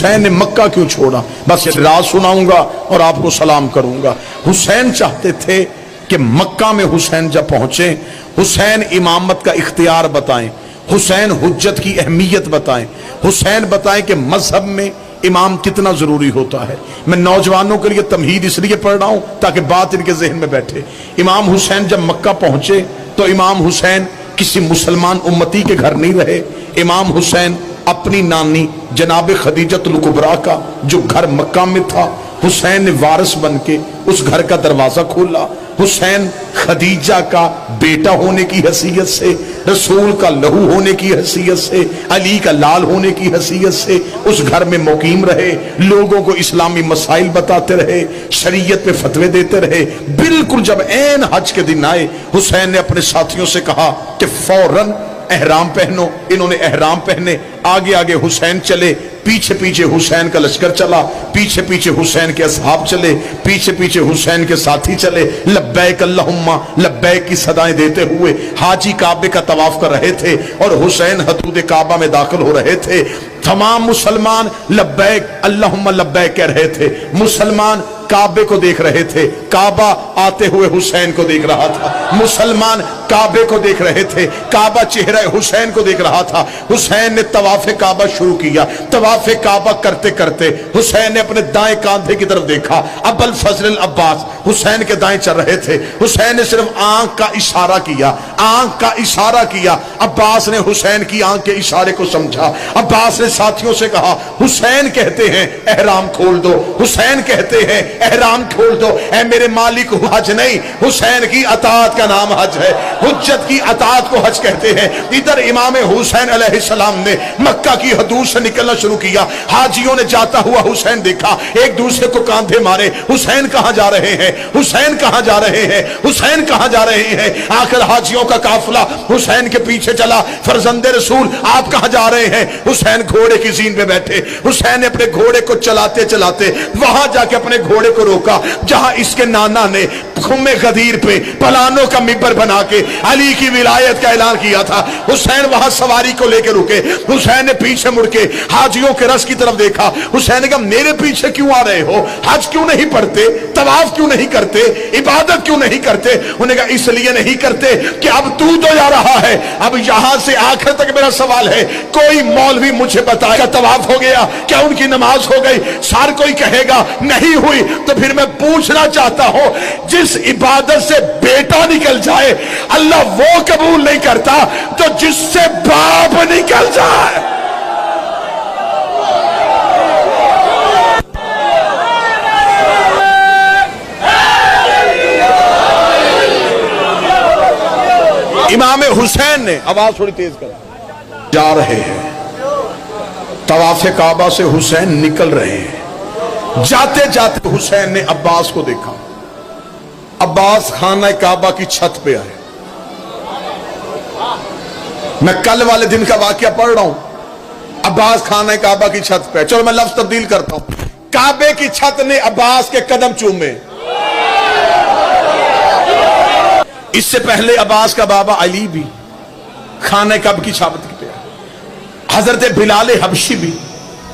حسین نے مکہ کیوں چھوڑا؟ بس یہ راز سناؤں گا اور آپ کو سلام کروں گا۔ حسین چاہتے تھے کہ مکہ میں حسین جب پہنچے، حسین امامت کا اختیار بتائیں، حسین حجت کی اہمیت بتائیں، حسین بتائیں کہ مذہب میں امام کتنا ضروری ہوتا ہے۔ میں نوجوانوں کے لیے تمہید اس لیے پڑھ رہا ہوں تاکہ بات ان کے ذہن میں بیٹھے۔ امام حسین جب مکہ پہنچے تو امام حسین کسی مسلمان امتی کے گھر نہیں رہے۔ امام حسین اپنی نانی جناب خدیجۃ الکبریٰ کا جو گھر مکہ میں تھا، حسین نے وارث بن کے اس گھر کا دروازہ کھولا۔ حسین خدیجہ کا بیٹا ہونے کی حیثیت سے، رسول کا لہو ہونے کی حیثیت سے، علی کا لال ہونے کی حیثیت سے اس گھر میں مقیم رہے، لوگوں کو اسلامی مسائل بتاتے رہے، شریعت پہ فتوے دیتے رہے۔ بالکل جب عین حج کے دن آئے، حسین نے اپنے ساتھیوں سے کہا کہ فوراً احرام پہنو۔ انہوں نے احرام پہنے، آگے آگے حسین چلے، پیچھے پیچھے حسین کا لشکر چلا، پیچھے پیچھے حسین کے اصحاب چلے، پیچھے پیچھے حسین کے ساتھی چلے۔ لبیک اللہم لبیک کی صدائیں دیتے ہوئے حاجی کعبے کا طواف کر رہے تھے اور حسین حدود کعبہ میں داخل ہو رہے تھے۔ تمام مسلمان لبیک اللہم لبیک کہہ رہے تھے، مسلمان کعبے کو دیکھ رہے تھے، کعبہ آتے ہوئے حسین کو دیکھ رہا تھا، مسلمان کعبے کو دیکھ رہے تھے، کعبہ چہرہ حسین کو دیکھ رہا تھا۔ حسین نے طواف کعبہ شروع کیا، طواف کعبہ کرتے کرتے حسین نے اپنے دائیں کاندھے کی طرف دیکھا، ابو الفضل العباس حسین کے دائیں چل رہے تھے۔ حسین نے صرف آنکھ کا اشارہ کیا، آنکھ کا اشارہ کیا، عباس نے حسین کی آنکھ کے اشارے کو سمجھا۔ عباس نے ساتھیوں سے کہا حسین کہتے ہیں احرام کھول دو، حسین کہتے ہیں احرام کھول دو۔ اے میرے مالک حج نہیں، حسین کی اطاعت کا نام حج ہے، حجت کی اطاعت کو حج کہتے ہیں۔ ادھر امام حسین علیہ السلام نے مکہ کی حدود سے نکلنا شروع کیا، حاجیوں نے جاتا ہوا حسین دیکھا، ایک دوسرے کو کاندھے مارے، حسین کہاں جا رہے ہیں، حسین کہاں جا رہے ہیں، حسین کہاں جا رہے ہیں۔ آخر حاجیوں کا قافلہ حسین کے پیچھے چلا، فرزند رسول آپ کہاں جا رہے ہیں؟ حسین گھوڑے کی زین پہ بیٹھے، حسین نے اپنے گھوڑے کو چلاتے چلاتے وہاں جا کے اپنے گھوڑے کو روکا جہاں اس کے نانا نے خم غدیر پہ پلانوں کا ممبر بنا کے علی کی ولایت کا اعلان کیا تھا۔ حسین وہاں سواری کو لے کے رکے، حسین نے پیچھے مڑ کے حاجیوں کے رس کی طرف دیکھا، حسین نے کہا میرے پیچھے کیوں آ رہے ہو؟ حج کیوں نہیں پڑھتے؟ طواف کیوں نہیں کرتے؟ عبادت کیوں نہیں کرتے؟ انہوں نے کہا اس لیے نہیں کرتے کہ اب تو جا رہا ہے، اب یہاں سے آخر تک میرا سوال ہے، کوئی مولوی مجھے بتائے کیا طواف ہو گیا، کیا ان کی نماز ہو گئی؟ سار کوئی کہے گا نہیں ہوئی، تو پھر میں پوچھنا چاہتا ہوں جس عبادت سے بیٹا نکل جائے اللہ وہ قبول نہیں کرتا تو جس سے باپ نکل جائے۔ امام حسین نے آواز تھوڑی تیز کر جا رہے ہیں، طواف کعبہ سے حسین نکل رہے ہیں، جاتے جاتے حسین نے عباس کو دیکھا، عباس خانہ کعبہ کی چھت پہ آئے۔ میں کل والے دن کا واقعہ پڑھ رہا ہوں، عباس خانہ کعبہ کی چھت پہ، چلو میں لفظ تبدیل کرتا ہوں، کعبے کی چھت نے عباس کے قدم چومے۔ اس سے پہلے عباس کا بابا علی بھی خانہ کعبہ کی چھت پہ آئے، حضرت بلال حبشی بھی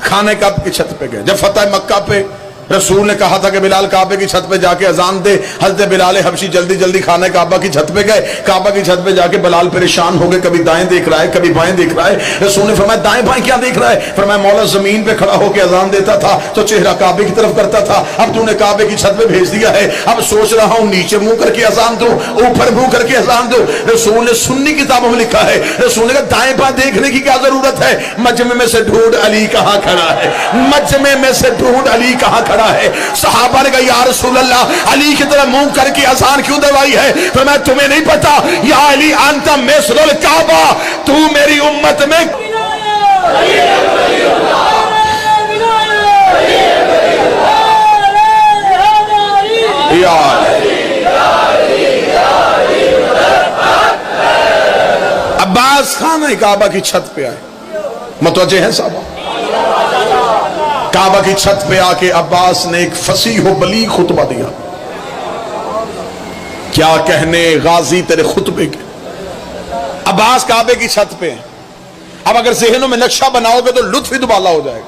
خانہ کعبہ کی چھت پہ گئے۔ جب فتح مکہ پہ رسول نے کہا تھا کہ بلال کعبے کی چھت پہ جا کے اذان دے، حضرت بلال حبشی جلدی جلدی خانہ کعبہ کی چھت پہ گئے۔ کعبہ کی چھت پہ جا کے بلال پریشان ہو گئے، کبھی دائیں دیکھ رہا ہے کبھی بائیں دیکھ رہا ہے۔ رسول نے فرمایا دائیں بائیں کیا دیکھ رہا ہے؟ فرمایا مولا زمین پہ کھڑا ہو کے اذان دیتا تھا تو چہرہ کعبے کی طرف کرتا تھا، اب تو نے کعبے کی چھت پہ بھیج دیا ہے، اب سوچ رہا ہوں نیچے منہ کر کے اذان دوں اوپر منہ کر کے اذان دوں۔ رسول نے سنی کتابوں میں لکھا ہے، رسول نے کہا دائیں بائیں دیکھنے کی کیا ضرورت ہے، مجمع میں سے ڈھونڈ علی کہاں کھڑا ہے، مجمع میں سے ڈھونڈ علی کہاں کھڑا ہے۔ صحابہ نے کہا یا رسول اللہ علی کی طرح منہ کر کے اذان کیوں دلوائی ہے؟ فرمایا تمہیں نہیں پتا یا علی انت مثل الکعبہ، تو میری امت میں عباس خانہ کعبہ کی چھت پہ آئے، متوجہ ہیں صاحبہ؟ کعبہ کی چھت پہ آ کے عباس نے ایک فصیح و بلیغ خطبہ دیا۔ کیا کہنے غازی تیرے خطبے کے۔ عباس کعبے کی چھت پہ اب اگر ذہنوں میں نقشہ بناؤ گے تو لطف ہی دوبالا ہو جائے گا۔